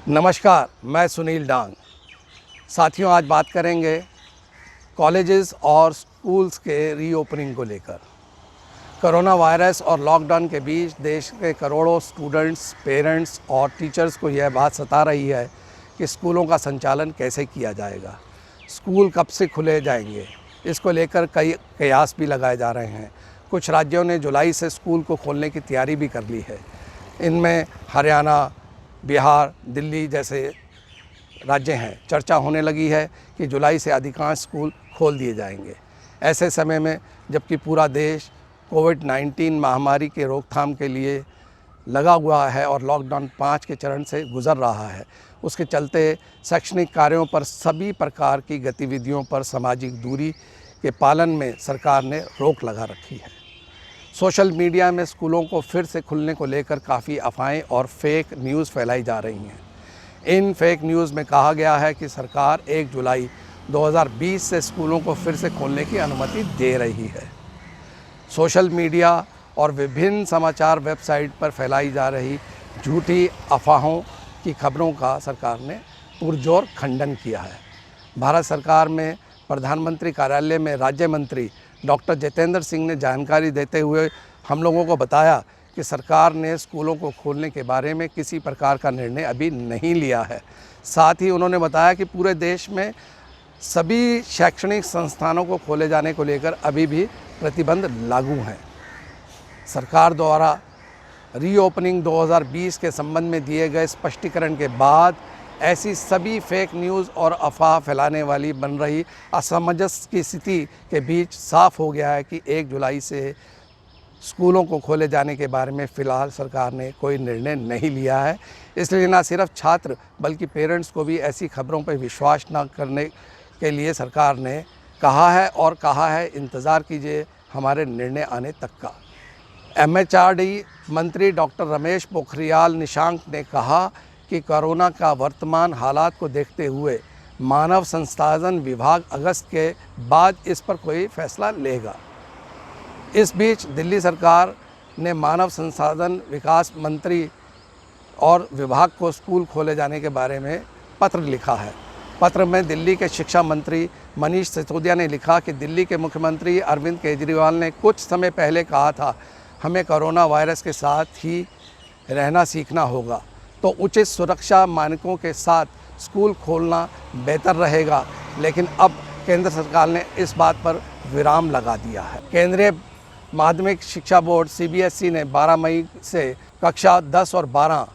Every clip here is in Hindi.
नमस्कार, मैं सुनील डांग। साथियों, आज बात करेंगे कॉलेजेस और स्कूल्स के रीओपनिंग को लेकर। कोरोना वायरस और लॉकडाउन के बीच देश के करोड़ों स्टूडेंट्स, पेरेंट्स और टीचर्स को यह बात सता रही है कि स्कूलों का संचालन कैसे किया जाएगा, स्कूल कब से खुले जाएंगे। इसको लेकर कई कयास भी लगाए जा रहे हैं। कुछ राज्यों ने जुलाई से स्कूल को खोलने की तैयारी भी कर ली है। इनमें हरियाणा, बिहार, दिल्ली जैसे राज्य हैं। चर्चा होने लगी है कि जुलाई से अधिकांश स्कूल खोल दिए जाएंगे। ऐसे समय में जबकि पूरा देश कोविड-19 महामारी के रोकथाम के लिए लगा हुआ है और लॉकडाउन 5 के चरण से गुजर रहा है, उसके चलते शैक्षणिक कार्यों पर, सभी प्रकार की गतिविधियों पर सामाजिक दूरी के पालन में सरकार ने रोक लगा रखी है। सोशल मीडिया में स्कूलों को फिर से खुलने को लेकर काफ़ी अफवाहें और फेक न्यूज़ फैलाई जा रही हैं। इन फेक न्यूज़ में कहा गया है कि सरकार 1 जुलाई 2020 से स्कूलों को फिर से खोलने की अनुमति दे रही है। सोशल मीडिया और विभिन्न समाचार वेबसाइट पर फैलाई जा रही झूठी अफवाहों की खबरों का सरकार ने पुरजोर खंडन किया है। भारत सरकार में प्रधानमंत्री कार्यालय में राज्य मंत्री डॉक्टर जितेंद्र सिंह ने जानकारी देते हुए हम लोगों को बताया कि सरकार ने स्कूलों को खोलने के बारे में किसी प्रकार का निर्णय अभी नहीं लिया है। साथ ही उन्होंने बताया कि पूरे देश में सभी शैक्षणिक संस्थानों को खोले जाने को लेकर अभी भी प्रतिबंध लागू हैं। सरकार द्वारा रीओपनिंग 2020 के संबंध में दिए गए स्पष्टीकरण के बाद ऐसी सभी फेक न्यूज़ और अफवाह फैलाने वाली बन रही असमंजस की स्थिति के बीच साफ हो गया है कि 1 जुलाई से स्कूलों को खोले जाने के बारे में फ़िलहाल सरकार ने कोई निर्णय नहीं लिया है। इसलिए न सिर्फ छात्र बल्कि पेरेंट्स को भी ऐसी खबरों पर विश्वास न करने के लिए सरकार ने कहा है इंतज़ार कीजिए हमारे निर्णय आने तक का। MHRD मंत्री डॉक्टर रमेश पोखरियाल निशंक ने कहा कि कोरोना का वर्तमान हालात को देखते हुए मानव संसाधन विभाग अगस्त के बाद इस पर कोई फैसला लेगा। इस बीच दिल्ली सरकार ने मानव संसाधन विकास मंत्री और विभाग को स्कूल खोले जाने के बारे में पत्र लिखा है। पत्र में दिल्ली के शिक्षा मंत्री मनीष सिसोदिया ने लिखा कि दिल्ली के मुख्यमंत्री अरविंद केजरीवाल ने कुछ समय पहले कहा था, हमें कोरोना वायरस के साथ ही रहना सीखना होगा, तो उचित सुरक्षा मानकों के साथ स्कूल खोलना बेहतर रहेगा। लेकिन अब केंद्र सरकार ने इस बात पर विराम लगा दिया है। केंद्रीय माध्यमिक शिक्षा बोर्ड CBSE ने 12 मई से कक्षा 10 और 12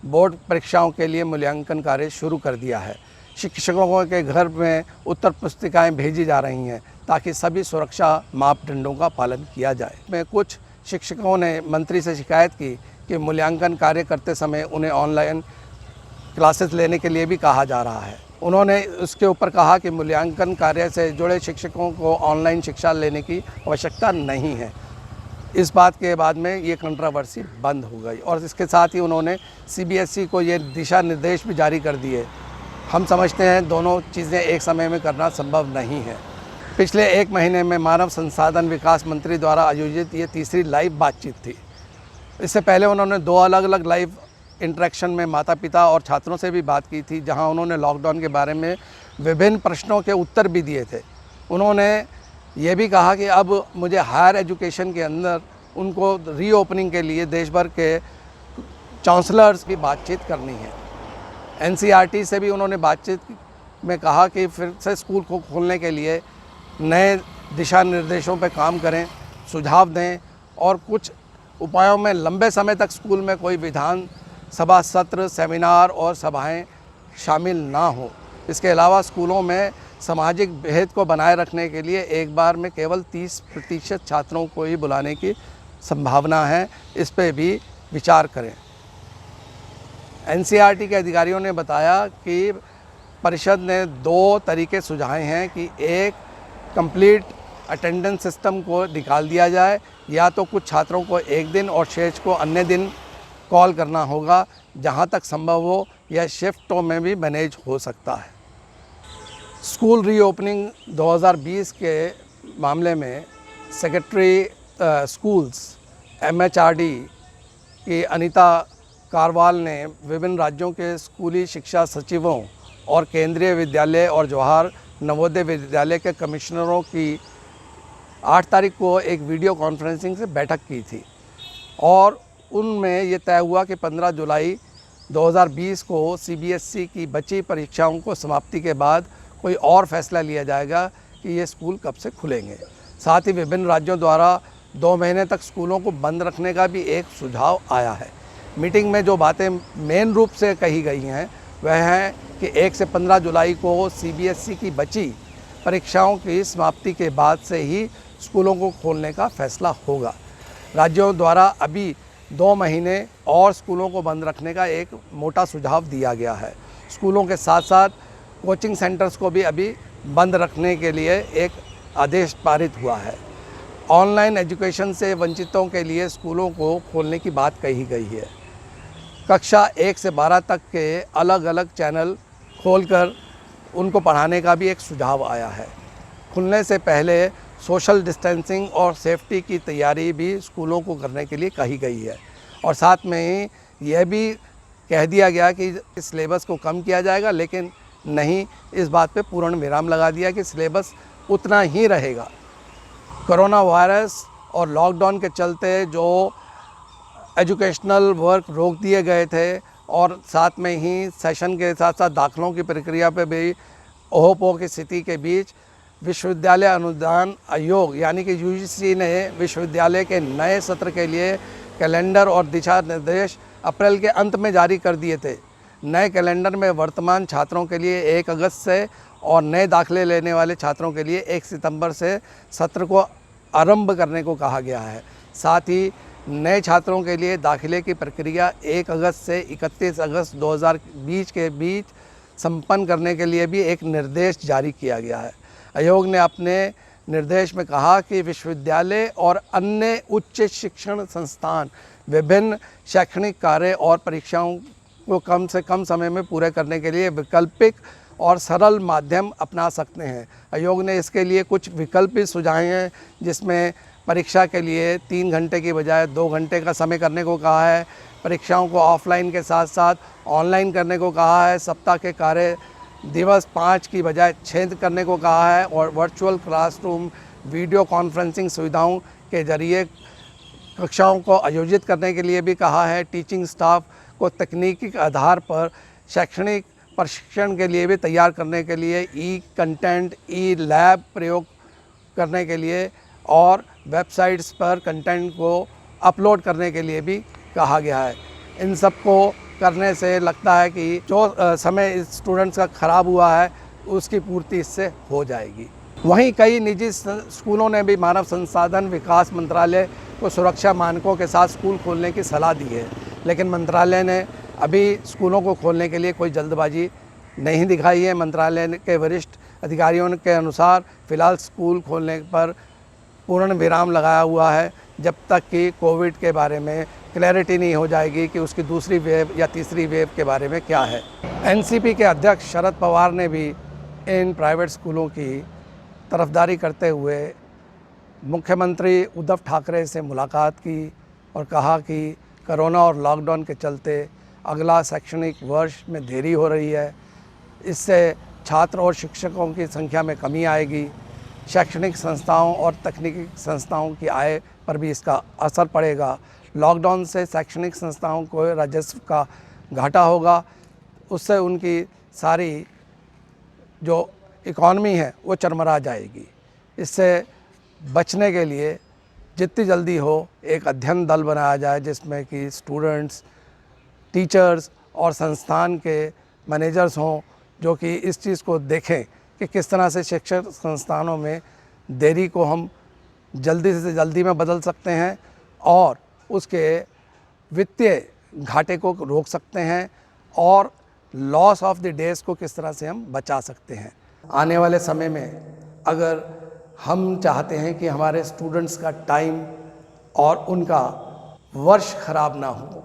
बोर्ड परीक्षाओं के लिए मूल्यांकन कार्य शुरू कर दिया है। शिक्षकों के घर में उत्तर पुस्तिकाएं भेजी जा रही हैं ताकि सभी सुरक्षा मापदंडों का पालन किया जाए। में कुछ शिक्षकों ने मंत्री से शिकायत की कि मूल्यांकन कार्य करते समय उन्हें ऑनलाइन क्लासेस लेने के लिए भी कहा जा रहा है। उन्होंने उसके ऊपर कहा कि मूल्यांकन कार्य से जुड़े शिक्षकों को ऑनलाइन शिक्षा लेने की आवश्यकता नहीं है। इस बात के बाद में ये कंट्रोवर्सी बंद हो गई और इसके साथ ही उन्होंने CBSE को ये दिशा निर्देश भी जारी कर दिए। हम समझते हैं दोनों चीज़ें एक समय में करना संभव नहीं है। पिछले 1 महीने में मानव संसाधन विकास मंत्री द्वारा आयोजित ये तीसरी लाइव बातचीत थी। इससे पहले उन्होंने 2 अलग-अलग लाइव इंटरेक्शन में माता पिता और छात्रों से भी बात की थी, जहां उन्होंने लॉकडाउन के बारे में विभिन्न प्रश्नों के उत्तर भी दिए थे। उन्होंने ये भी कहा कि अब मुझे हायर एजुकेशन के अंदर उनको रीओपनिंग के लिए देश भर के चांसलर्स की बातचीत करनी है। NCERT से भी उन्होंने बातचीत में कहा कि फिर से स्कूल को खोलने के लिए नए दिशा निर्देशों पर काम करें, सुझाव दें और कुछ उपायों में लंबे समय तक स्कूल में कोई विधानसभा सत्र, सेमिनार और सभाएं शामिल ना हो। इसके अलावा स्कूलों में सामाजिक भेद को बनाए रखने के लिए एक बार में केवल 30% छात्रों को ही बुलाने की संभावना है। इस पे भी विचार करें। NCERT के अधिकारियों ने बताया कि परिषद ने 2 तरीके सुझाए हैं कि एक कंप्लीट अटेंडेंस सिस्टम को निकाल दिया जाए, या तो कुछ छात्रों को एक दिन और शेष को अन्य दिन कॉल करना होगा। जहां तक संभव हो यह शिफ्टों में भी मैनेज हो सकता है। स्कूल रीओपनिंग 2020 के मामले में सेक्रेटरी स्कूल्स MHRD की अनीता कारवाल ने विभिन्न राज्यों के स्कूली शिक्षा सचिवों और केंद्रीय विद्यालय और जवाहर नवोदय विद्यालय के कमिश्नरों की 8 तारीख को एक वीडियो कॉन्फ्रेंसिंग से बैठक की थी और उनमें ये तय हुआ कि 15 जुलाई 2020 को CBSE की बची परीक्षाओं को समाप्ति के बाद कोई और फैसला लिया जाएगा कि ये स्कूल कब से खुलेंगे। साथ ही विभिन्न राज्यों द्वारा 2 महीने तक स्कूलों को बंद रखने का भी एक सुझाव आया है। मीटिंग में जो बातें मेन रूप से कही गई हैं वह है कि 1 से 15 जुलाई को CBSE की बची परीक्षाओं की समाप्ति के बाद से ही स्कूलों को खोलने का फैसला होगा। राज्यों द्वारा अभी 2 महीने और स्कूलों को बंद रखने का एक मोटा सुझाव दिया गया है। स्कूलों के साथ साथ कोचिंग सेंटर्स को भी अभी बंद रखने के लिए एक आदेश पारित हुआ है। ऑनलाइन एजुकेशन से वंचितों के लिए स्कूलों को खोलने की बात कही गई है। कक्षा 1 से 12 तक के अलग अलग चैनल खोलकर उनको पढ़ाने का भी एक सुझाव आया है। खुलने से पहले सोशल डिस्टेंसिंग और सेफ्टी की तैयारी भी स्कूलों को करने के लिए कही गई है और साथ में ही यह भी कह दिया गया कि सिलेबस को कम किया जाएगा, लेकिन नहीं, इस बात पे पूर्ण विराम लगा दिया कि सिलेबस उतना ही रहेगा। कोरोना वायरस और लॉकडाउन के चलते जो एजुकेशनल वर्क रोक दिए गए थे और साथ में ही सेशन के साथ साथ दाखिलों की प्रक्रिया पे भी ओहोपोह की स्थिति के बीच विश्वविद्यालय अनुदान आयोग यानी कि UGC ने विश्वविद्यालय के नए सत्र के लिए कैलेंडर और दिशा निर्देश अप्रैल के अंत में जारी कर दिए थे। नए कैलेंडर में वर्तमान छात्रों के लिए 1 अगस्त से और नए दाखिले लेने वाले छात्रों के लिए 1 सितंबर से सत्र को आरंभ करने को कहा गया है। साथ ही नए छात्रों के लिए दाखिले की प्रक्रिया 1 अगस्त से 31 अगस्त 2020 के बीच संपन्न करने के लिए भी एक निर्देश जारी किया गया है। आयोग ने अपने निर्देश में कहा कि विश्वविद्यालय और अन्य उच्च शिक्षण संस्थान विभिन्न शैक्षणिक कार्य और परीक्षाओं को कम से कम समय में पूरे करने के लिए वैकल्पिक और सरल माध्यम अपना सकते हैं। आयोग ने इसके लिए कुछ विकल्प भी सुझाए हैं, जिसमें परीक्षा के लिए 3 घंटे की बजाय 2 घंटे का समय करने को कहा है। परीक्षाओं को ऑफलाइन के साथ साथ ऑनलाइन करने को कहा है। सप्ताह के कार्य दिवस 5 की बजाय 6 करने को कहा है और वर्चुअल क्लासरूम वीडियो कॉन्फ्रेंसिंग सुविधाओं के जरिए कक्षाओं को आयोजित करने के लिए भी कहा है। टीचिंग स्टाफ को तकनीकी आधार पर शैक्षणिक प्रशिक्षण के लिए भी तैयार करने के लिए कंटेंट, लैब प्रयोग करने के लिए और वेबसाइट्स पर कंटेंट को अपलोड करने के लिए भी कहा गया है। इन सब को करने से लगता है कि जो समय स्टूडेंट्स का ख़राब हुआ है उसकी पूर्ति इससे हो जाएगी। वहीं कई निजी स्कूलों ने भी मानव संसाधन विकास मंत्रालय को सुरक्षा मानकों के साथ स्कूल खोलने की सलाह दी है, लेकिन मंत्रालय ने अभी स्कूलों को खोलने के लिए कोई जल्दबाजी नहीं दिखाई है। मंत्रालय के वरिष्ठ अधिकारियों के अनुसार फ़िलहाल स्कूल खोलने पर पूर्ण विराम लगाया हुआ है, जब तक कि कोविड के बारे में क्लैरिटी नहीं हो जाएगी कि उसकी दूसरी वेव या तीसरी वेव के बारे में क्या है। NCP के अध्यक्ष शरद पवार ने भी इन प्राइवेट स्कूलों की तरफदारी करते हुए मुख्यमंत्री उद्धव ठाकरे से मुलाकात की और कहा कि कोरोना और लॉकडाउन के चलते अगला शैक्षणिक वर्ष में देरी हो रही है, इससे छात्र और शिक्षकों की संख्या में कमी आएगी। शैक्षणिक संस्थाओं और तकनीकी संस्थाओं की आय पर भी इसका असर पड़ेगा। लॉकडाउन से शैक्षणिक संस्थाओं को राजस्व का घाटा होगा, उससे उनकी सारी जो इकॉनमी है वो चरमरा जाएगी। इससे बचने के लिए जितनी जल्दी हो एक अध्ययन दल बनाया जाए, जिसमें कि स्टूडेंट्स, टीचर्स और संस्थान के मैनेजर्स हों, जो कि इस चीज़ को देखें कि किस तरह से शिक्षण संस्थानों में देरी को हम जल्दी से जल्दी में बदल सकते हैं और उसके वित्तीय घाटे को रोक सकते हैं और लॉस ऑफ द डेज को किस तरह से हम बचा सकते हैं। आने वाले समय में अगर हम चाहते हैं कि हमारे स्टूडेंट्स का टाइम और उनका वर्ष ख़राब ना हो,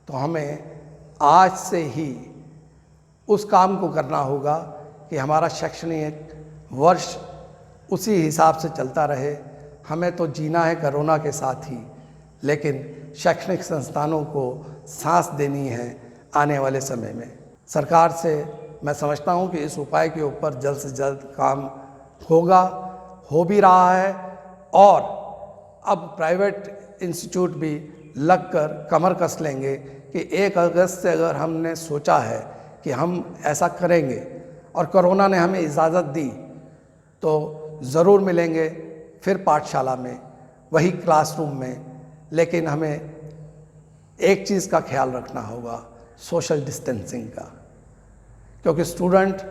तो हमें आज से ही उस काम को करना होगा कि हमारा शैक्षणिक वर्ष उसी हिसाब से चलता रहे। हमें तो जीना है कोरोना के साथ ही, लेकिन शैक्षणिक संस्थानों को सांस देनी है आने वाले समय में। सरकार से मैं समझता हूं कि इस उपाय के ऊपर जल्द से जल्द काम होगा, हो भी रहा है, और अब प्राइवेट इंस्टीट्यूट भी लगकर कमर कस लेंगे कि 1 अगस्त से अगर हमने सोचा है कि हम ऐसा करेंगे और कोरोना ने हमें इजाज़त दी तो ज़रूर मिलेंगे फिर पाठशाला में, वही क्लासरूम में। लेकिन हमें एक चीज़ का ख्याल रखना होगा, सोशल डिस्टेंसिंग का, क्योंकि स्टूडेंट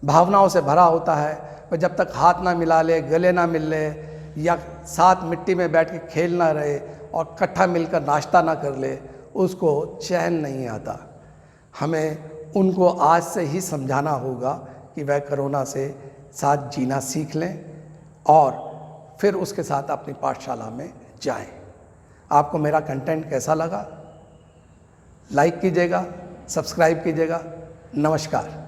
भावनाओं से भरा होता है। पर जब तक हाथ ना मिला ले, गले ना मिल ले, या साथ मिट्टी में बैठ के खेल ना रहे और इकट्ठा मिलकर नाश्ता ना कर ले, उसको चैन नहीं आता। हमें उनको आज से ही समझाना होगा कि वह कोरोना से साथ जीना सीख लें और फिर उसके साथ अपनी पाठशाला में जाएं। आपको मेरा कंटेंट कैसा लगा? लाइक कीजिएगा, सब्सक्राइब कीजिएगा। नमस्कार।